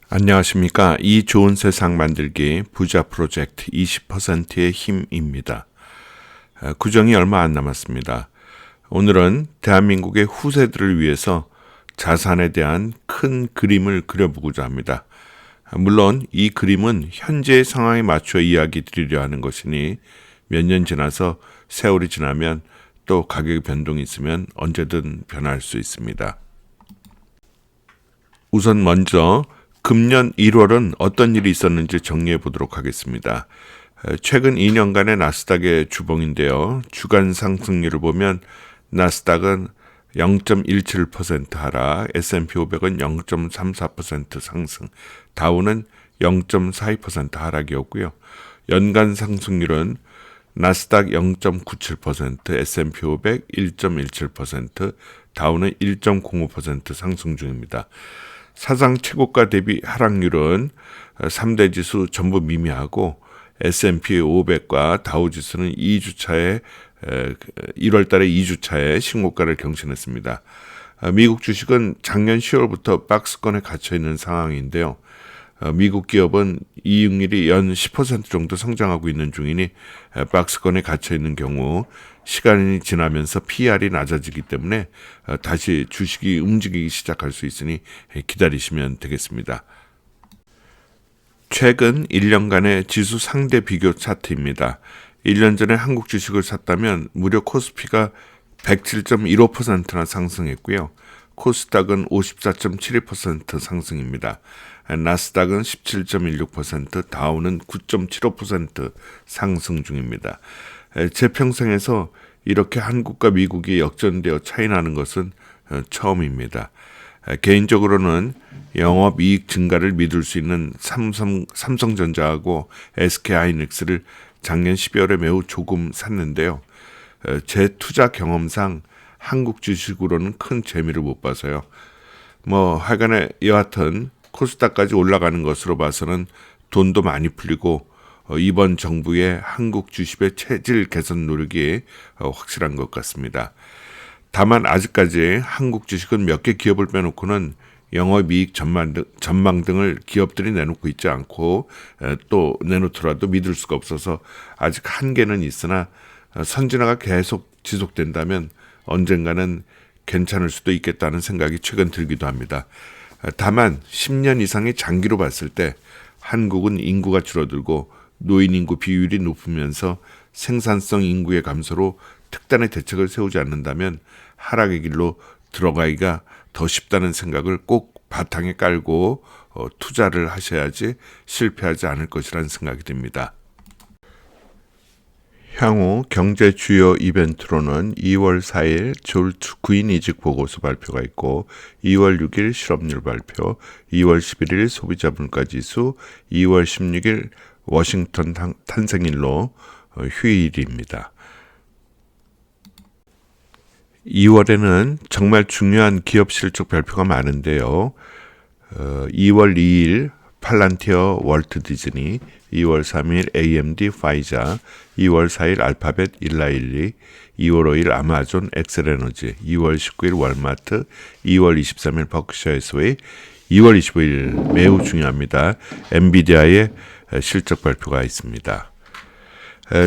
안녕하십니까. 이 좋은 세상 만들기 부자 프로젝트 20%의 힘입니다. 구정이 얼마 안 남았습니다. 오늘은 대한민국의 후세들을 위해서 자산에 대한 큰 그림을 그려보고자 합니다. 물론 이 그림은 현재의 상황에 맞춰 이야기 드리려 하는 것이니 몇 년 지나서 세월이 지나면 또 가격의 변동이 있으면 언제든 변할 수 있습니다. 우선 먼저 금년 1월은 어떤 일이 있었는지 정리해 보도록 하겠습니다. 최근 2년간의 나스닥의 주봉인데요. 주간 상승률을 보면 나스닥은 0.17% 하락, S&P 500은 0.34% 상승, 다우는 0.42% 하락이었고요. 연간 상승률은 나스닥 0.97%, S&P 500 1.17%, 다우는 1.05% 상승 중입니다. 사상 최고가 대비 하락률은 3대 지수 전부 미미하고 S&P 500과 다우지수는 1월 달에 2주차에 신고가를 경신했습니다. 미국 주식은 작년 10월부터 박스권에 갇혀있는 상황인데요. 미국 기업은 이익률이 연 10% 정도 성장하고 있는 중이니 박스권에 갇혀있는 경우 시간이 지나면서 PR이 낮아지기 때문에 다시 주식이 움직이기 시작할 수 있으니 기다리시면 되겠습니다. 최근 1년간의 지수 상대 비교 차트입니다. 1년 전에 한국 주식을 샀다면 무려 코스피가 107.15%나 상승했고요. 코스닥은 54.72% 상승입니다. 나스닥은 17.16%, 다우는 9.75% 상승 중입니다. 제 평생에서 이렇게 한국과 미국이 역전되어 차이나는 것은 처음입니다. 개인적으로는 영업이익 증가를 믿을 수 있는 삼성전자하고 SK하이닉스를 작년 12월에 매우 조금 샀는데요. 제 투자 경험상 한국 주식으로는 큰 재미를 못 봐서요. 하여간에 여하튼 코스닥까지 올라가는 것으로 봐서는 돈도 많이 풀리고 이번 정부의 한국 주식의 체질 개선 노력이 확실한 것 같습니다. 다만 아직까지 한국 주식은 몇 개 기업을 빼놓고는 영업이익 전망 등을 기업들이 내놓고 있지 않고 또 내놓더라도 믿을 수가 없어서 아직 한계는 있으나 선진화가 계속 지속된다면 언젠가는 괜찮을 수도 있겠다는 생각이 최근 들기도 합니다. 다만 10년 이상의 장기로 봤을 때 한국은 인구가 줄어들고 노인 인구 비율이 높으면서 생산성 인구의 감소로 특단의 대책을 세우지 않는다면 하락의 길로 들어가기가 더 쉽다는 생각을 꼭 바탕에 깔고 투자를 하셔야지 실패하지 않을 것이라는 생각이 듭니다. 향후 경제 주요 이벤트로는 2월 4일 졸츠 구인 이직 보고서 발표가 있고 2월 6일 실업률 발표, 2월 11일 소비자 물가지수, 2월 16일 워싱턴 탄생일로 휴일입니다. 2월에는 정말 중요한 기업 실적 발표가 많은데요. 2월 2일 팔란티어 월트 디즈니, 2월 3일 AMD 파이자, 2월 4일 알파벳 일라일리, 2월 5일 아마존 엑셀에너지, 2월 19일 월마트, 2월 23일 버크셔 해서웨이, 2월 25일 매우 중요합니다. 엔비디아의 실적 발표가 있습니다.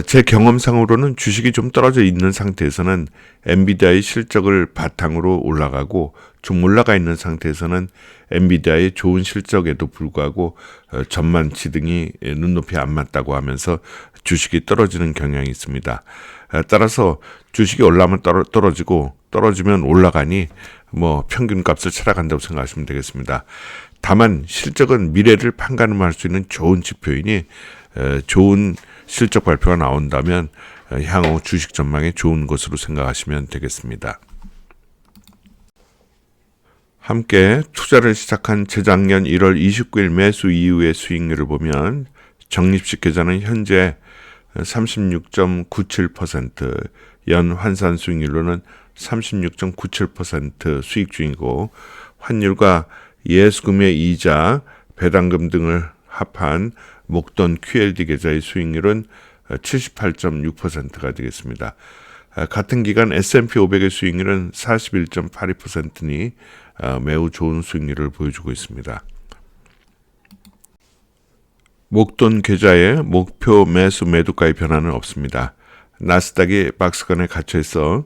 제 경험상으로는 주식이 좀 떨어져 있는 상태에서는 엔비디아의 실적을 바탕으로 올라가고 좀 올라가 있는 상태에서는 엔비디아의 좋은 실적에도 불구하고 전망치 등이 눈높이 안 맞다고 하면서 주식이 떨어지는 경향이 있습니다. 따라서 주식이 올라가면 떨어지고 떨어지면 올라가니 평균값을 찾아간다고 생각하시면 되겠습니다. 다만 실적은 미래를 판가름할 수 있는 좋은 지표이니 좋은 실적 발표가 나온다면 향후 주식 전망에 좋은 것으로 생각하시면 되겠습니다. 함께 투자를 시작한 재작년 1월 29일 매수 이후의 수익률을 보면 적립식 계좌는 현재 36.97%, 연 환산 수익률로는 36.97% 수익 중이고 환율과 예수금의 이자, 배당금 등을 합한 목돈 QLD 계좌의 수익률은 78.6%가 되겠습니다. 같은 기간 S&P 500의 수익률은 41.82%니 매우 좋은 수익률을 보여주고 있습니다. 목돈 계좌의 목표 매수 매도가의 변화는 없습니다. 나스닥이 박스권에 갇혀 있어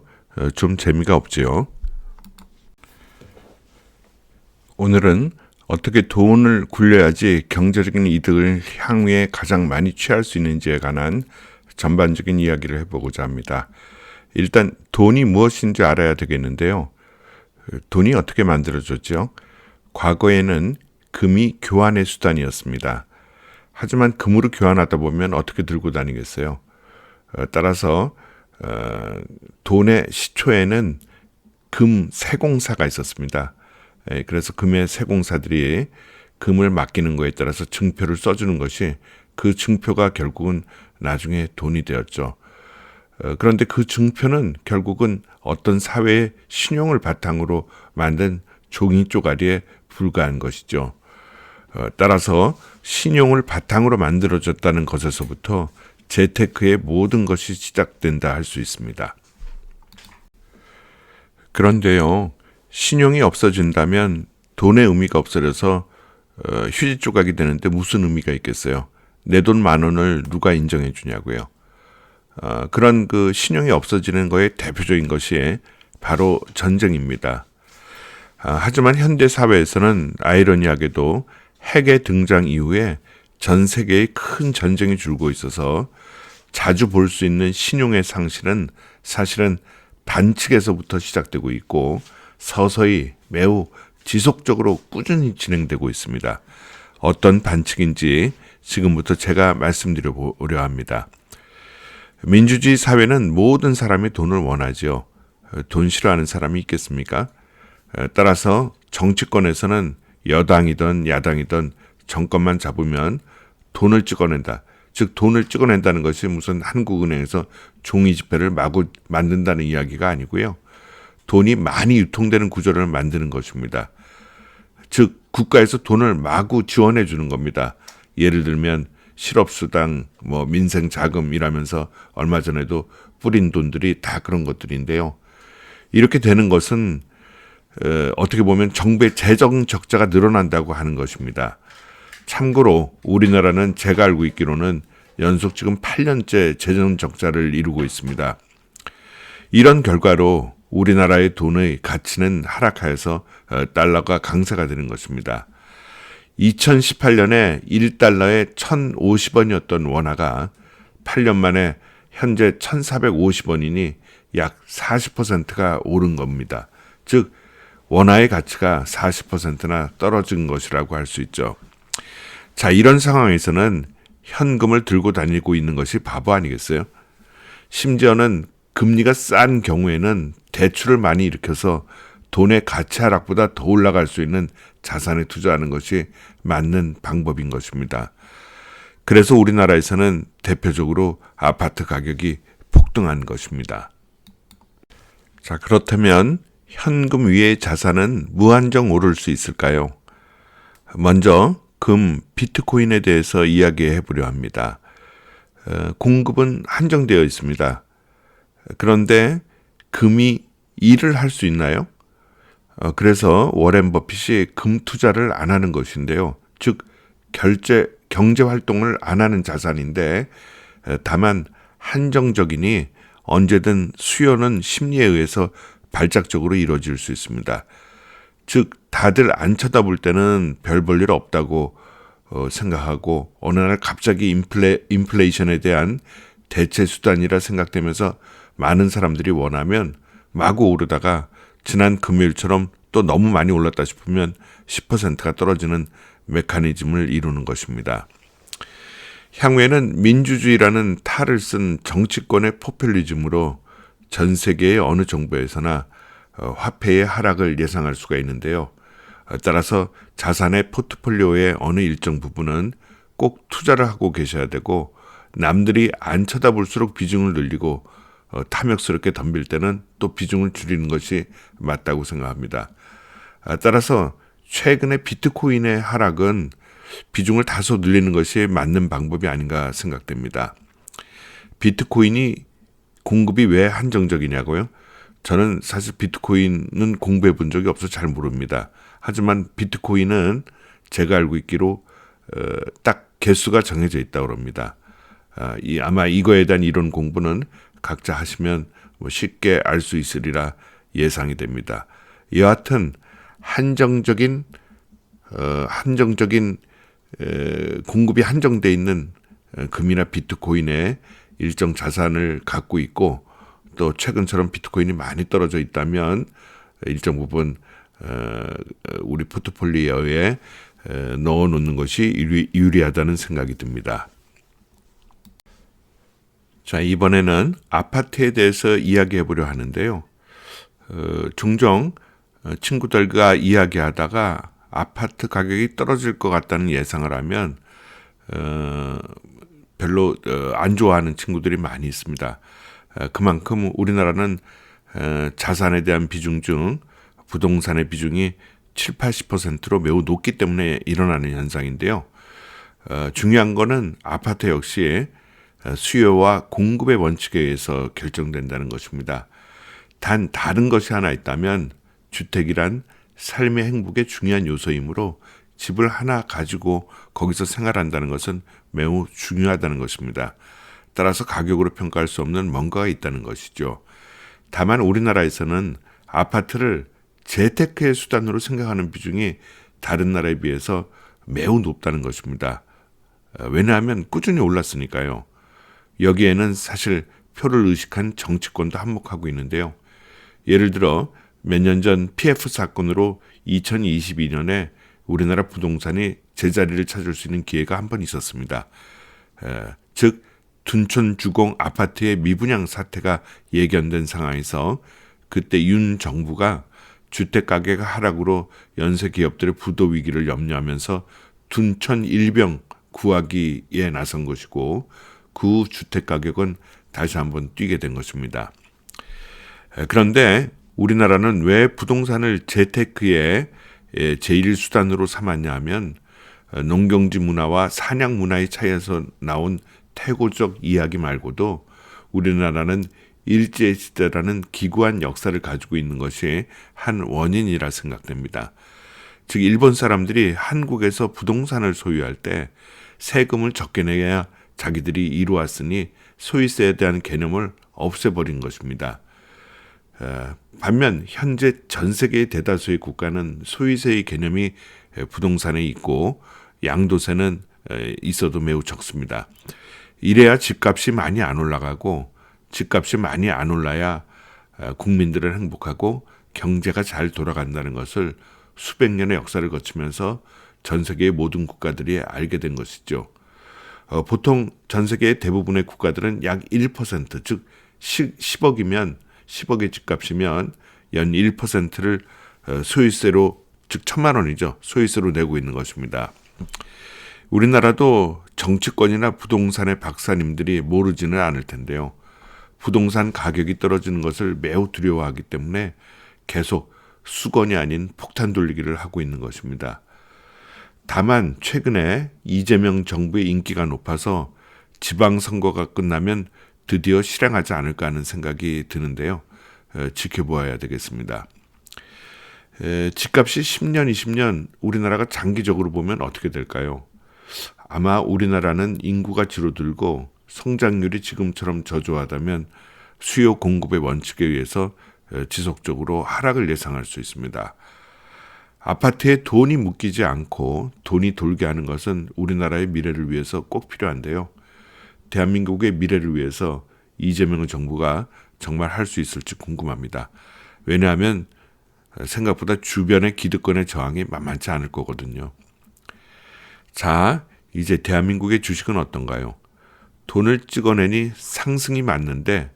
좀 재미가 없지요. 오늘은 어떻게 돈을 굴려야지 경제적인 이득을 향후에 가장 많이 취할 수 있는지에 관한 전반적인 이야기를 해보고자 합니다. 일단 돈이 무엇인지 알아야 되겠는데요. 돈이 어떻게 만들어졌죠? 과거에는 금이 교환의 수단이었습니다. 하지만 금으로 교환하다 보면 어떻게 들고 다니겠어요? 따라서 돈의 시초에는 금 세공사가 있었습니다. 그래서 금의 세공사들이 금을 맡기는 거에 따라서 증표를 써주는 것이 그 증표가 결국은 나중에 돈이 되었죠. 그런데 그 증표는 결국은 어떤 사회의 신용을 바탕으로 만든 종이 쪼가리에 불과한 것이죠. 따라서 신용을 바탕으로 만들어졌다는 것에서부터 재테크의 모든 것이 시작된다 할 수 있습니다. 그런데요, 신용이 없어진다면 돈의 의미가 없어져서 휴지 조각이 되는데 무슨 의미가 있겠어요? 내 돈 10,000원을 누가 인정해 주냐고요. 그런 그 신용이 없어지는 거에 대표적인 것이 바로 전쟁입니다. 하지만 현대 사회에서는 아이러니하게도 핵의 등장 이후에 전 세계에 큰 전쟁이 줄고 있어서 자주 볼 수 있는 신용의 상실은 사실은 반칙에서부터 시작되고 있고 서서히 매우 지속적으로 꾸준히 진행되고 있습니다. 어떤 반칙인지 지금부터 제가 말씀드려 보려 합니다. 민주주의 사회는 모든 사람이 돈을 원하지요. 돈 싫어하는 사람이 있겠습니까? 따라서 정치권에서는 여당이든 야당이든 정권만 잡으면 돈을 찍어낸다. 즉 돈을 찍어낸다는 것이 무슨 한국은행에서 종이지폐를 마구 만든다는 이야기가 아니고요. 돈이 많이 유통되는 구조를 만드는 것입니다. 즉 국가에서 돈을 마구 지원해 주는 겁니다. 예를 들면 실업수당, 민생자금이라면서 얼마 전에도 뿌린 돈들이 다 그런 것들인데요. 이렇게 되는 것은 어떻게 보면 정부의 재정 적자가 늘어난다고 하는 것입니다. 참고로 우리나라는 제가 알고 있기로는 연속 지금 8년째 재정 적자를 이루고 있습니다. 이런 결과로 우리나라의 돈의 가치는 하락하여서 달러가 강세가 되는 것입니다. 2018년에 1달러에 1,050원이었던 원화가 8년 만에 현재 1,450원이니 약 40%가 오른 겁니다. 즉 원화의 가치가 40%나 떨어진 것이라고 할 수 있죠. 자, 이런 상황에서는 현금을 들고 다니고 있는 것이 바보 아니겠어요? 심지어는 금리가 싼 경우에는 대출을 많이 일으켜서 돈의 가치 하락보다 더 올라갈 수 있는 자산에 투자하는 것이 맞는 방법인 것입니다. 그래서 우리나라에서는 대표적으로 아파트 가격이 폭등한 것입니다. 자, 그렇다면 현금 위의 자산은 무한정 오를 수 있을까요? 먼저 금, 비트코인에 대해서 이야기해 보려 합니다. 공급은 한정되어 있습니다. 그런데 금이 일을 할 수 있나요? 그래서 워렌 버핏이 금 투자를 안 하는 것인데요. 즉 경제 활동을 안 하는 자산인데 다만 한정적이니 언제든 수요는 심리에 의해서 발작적으로 이루어질 수 있습니다. 즉 다들 안 쳐다볼 때는 별 볼 일 없다고 생각하고 어느 날 갑자기 인플레이션에 대한 대체 수단이라 생각되면서 많은 사람들이 원하면 마구 오르다가 지난 금요일처럼 또 너무 많이 올랐다 싶으면 10%가 떨어지는 메커니즘을 이루는 것입니다. 향후에는 민주주의라는 탈을 쓴 정치권의 포퓰리즘으로 전 세계의 어느 정부에서나 화폐의 하락을 예상할 수가 있는데요. 따라서 자산의 포트폴리오의 어느 일정 부분은 꼭 투자를 하고 계셔야 되고 남들이 안 쳐다볼수록 비중을 늘리고 탐욕스럽게 덤빌 때는 또 비중을 줄이는 것이 맞다고 생각합니다. 따라서 최근의 비트코인의 하락은 비중을 다소 늘리는 것이 맞는 방법이 아닌가 생각됩니다. 비트코인이 공급이 왜 한정적이냐고요? 저는 사실 비트코인은 공부해 본 적이 없어서 잘 모릅니다. 하지만 비트코인은 제가 알고 있기로 딱 개수가 정해져 있다고 합니다. 아마 이거에 대한 이론 공부는 각자 하시면 쉽게 알 수 있으리라 예상이 됩니다. 여하튼 한정적인 공급이 한정돼 있는 금이나 비트코인의 일정 자산을 갖고 있고 또 최근처럼 비트코인이 많이 떨어져 있다면 일정 부분 우리 포트폴리오에 넣어놓는 것이 유리하다는 생각이 듭니다. 자, 이번에는 아파트에 대해서 이야기해 보려 하는데요. 종종 친구들과 이야기하다가 아파트 가격이 떨어질 것 같다는 예상을 하면 별로 안 좋아하는 친구들이 많이 있습니다. 그만큼 우리나라는 자산에 대한 비중 중 부동산의 비중이 7, 80%로 매우 높기 때문에 일어나는 현상인데요. 중요한 거는 아파트 역시 수요와 공급의 원칙에 의해서 결정된다는 것입니다. 단 다른 것이 하나 있다면 주택이란 삶의 행복의 중요한 요소이므로 집을 하나 가지고 거기서 생활한다는 것은 매우 중요하다는 것입니다. 따라서 가격으로 평가할 수 없는 뭔가가 있다는 것이죠. 다만 우리나라에서는 아파트를 재테크의 수단으로 생각하는 비중이 다른 나라에 비해서 매우 높다는 것입니다. 왜냐하면 꾸준히 올랐으니까요. 여기에는 사실 표를 의식한 정치권도 한몫하고 있는데요. 예를 들어 몇 년 전 PF 사건으로 2022년에 우리나라 부동산이 제자리를 찾을 수 있는 기회가 한 번 있었습니다. 즉 둔촌 주공 아파트의 미분양 사태가 예견된 상황에서 그때 윤 정부가 주택가격 하락으로 연쇄 기업들의 부도 위기를 염려하면서 둔촌 일병 구하기에 나선 것이고 그 후 주택가격은 다시 한번 뛰게 된 것입니다. 그런데 우리나라는 왜 부동산을 재테크의 제1수단으로 삼았냐 하면 농경지 문화와 사냥 문화의 차이에서 나온 태고적 이야기 말고도 우리나라는 일제시대라는 기구한 역사를 가지고 있는 것이 한 원인이라 생각됩니다. 즉 일본 사람들이 한국에서 부동산을 소유할 때 세금을 적게 내야 자기들이 이루었으니 소유세에 대한 개념을 없애버린 것입니다. 반면 현재 전 세계의 대다수의 국가는 소유세의 개념이 부동산에 있고 양도세는 있어도 매우 적습니다. 이래야 집값이 많이 안 올라가고 집값이 많이 안 올라야 국민들은 행복하고 경제가 잘 돌아간다는 것을 수백 년의 역사를 거치면서 전 세계의 모든 국가들이 알게 된 것이죠. 보통 전 세계의 대부분의 국가들은 약 1%, 즉 10억이면 10억의 집값이면 연 1%를 소유세로, 즉 1,000만 원이죠. 소유세로 내고 있는 것입니다. 우리나라도 정치권이나 부동산의 박사님들이 모르지는 않을 텐데요. 부동산 가격이 떨어지는 것을 매우 두려워하기 때문에 계속 수건이 아닌 폭탄 돌리기를 하고 있는 것입니다. 다만 최근에 이재명 정부의 인기가 높아서 지방선거가 끝나면 드디어 실행하지 않을까 하는 생각이 드는데요. 지켜보아야 되겠습니다. 집값이 10년, 20년 우리나라가 장기적으로 보면 어떻게 될까요? 아마 우리나라는 인구가 줄어들고 성장률이 지금처럼 저조하다면 수요 공급의 원칙에 의해서 지속적으로 하락을 예상할 수 있습니다. 아파트에 돈이 묶이지 않고 돈이 돌게 하는 것은 우리나라의 미래를 위해서 꼭 필요한데요. 대한민국의 미래를 위해서 이재명 정부가 정말 할 수 있을지 궁금합니다. 왜냐하면 생각보다 주변의 기득권의 저항이 만만치 않을 거거든요. 자, 이제 대한민국의 주식은 어떤가요? 돈을 찍어내니 상승이 맞는데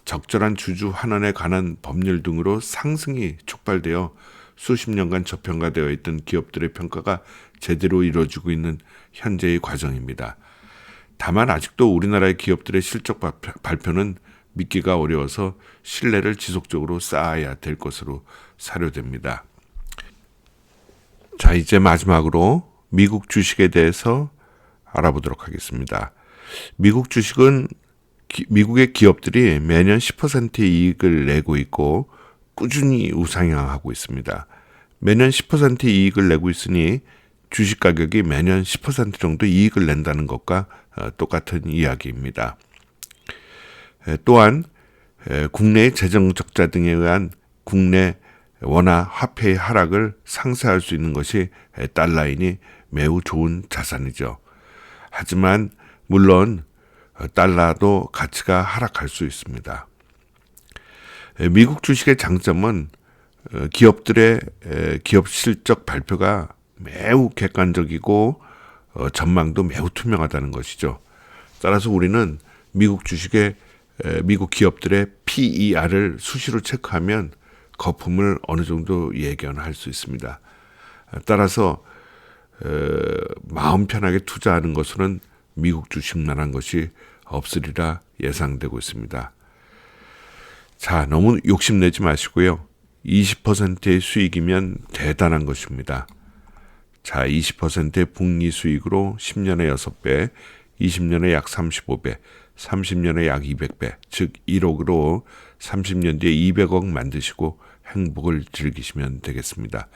적절한 주주 환원에 관한 법률 등으로 상승이 촉발되어 수십 년간 저평가되어 있던 기업들의 평가가 제대로 이루어지고 있는 현재의 과정입니다. 다만 아직도 우리나라의 기업들의 실적 발표는 믿기가 어려워서 신뢰를 지속적으로 쌓아야 될 것으로 사료됩니다. 자, 이제 마지막으로 미국 주식에 대해서 알아보도록 하겠습니다. 미국 주식은 미국의 기업들이 매년 10%의 이익을 내고 있고 꾸준히 우상향하고 있습니다. 매년 10%의 이익을 내고 있으니 주식 가격이 매년 10% 정도 이익을 낸다는 것과 똑같은 이야기입니다. 또한 국내의 재정 적자 등에 의한 국내 원화 화폐의 하락을 상쇄할 수 있는 것이 달러이니 매우 좋은 자산이죠. 하지만 물론 달러도 가치가 하락할 수 있습니다. 미국 주식의 장점은 기업들의 기업 실적 발표가 매우 객관적이고 전망도 매우 투명하다는 것이죠. 따라서 우리는 미국 주식의 미국 기업들의 PER을 수시로 체크하면 거품을 어느 정도 예견할 수 있습니다. 따라서 마음 편하게 투자하는 것으로는 미국 주식만한 것이 없으리라 예상되고 있습니다. 자, 너무 욕심내지 마시고요. 20%의 수익이면 대단한 것입니다. 자, 20%의 복리 수익으로 10년에 6배, 20년에 약 35배, 30년에 약 200배, 즉 1억으로 30년 뒤에 200억 만드시고 행복을 즐기시면 되겠습니다.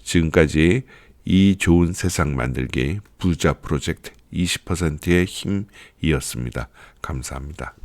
지금까지 이 좋은 세상 만들기 부자 프로젝트 20%의 힘이었습니다. 감사합니다.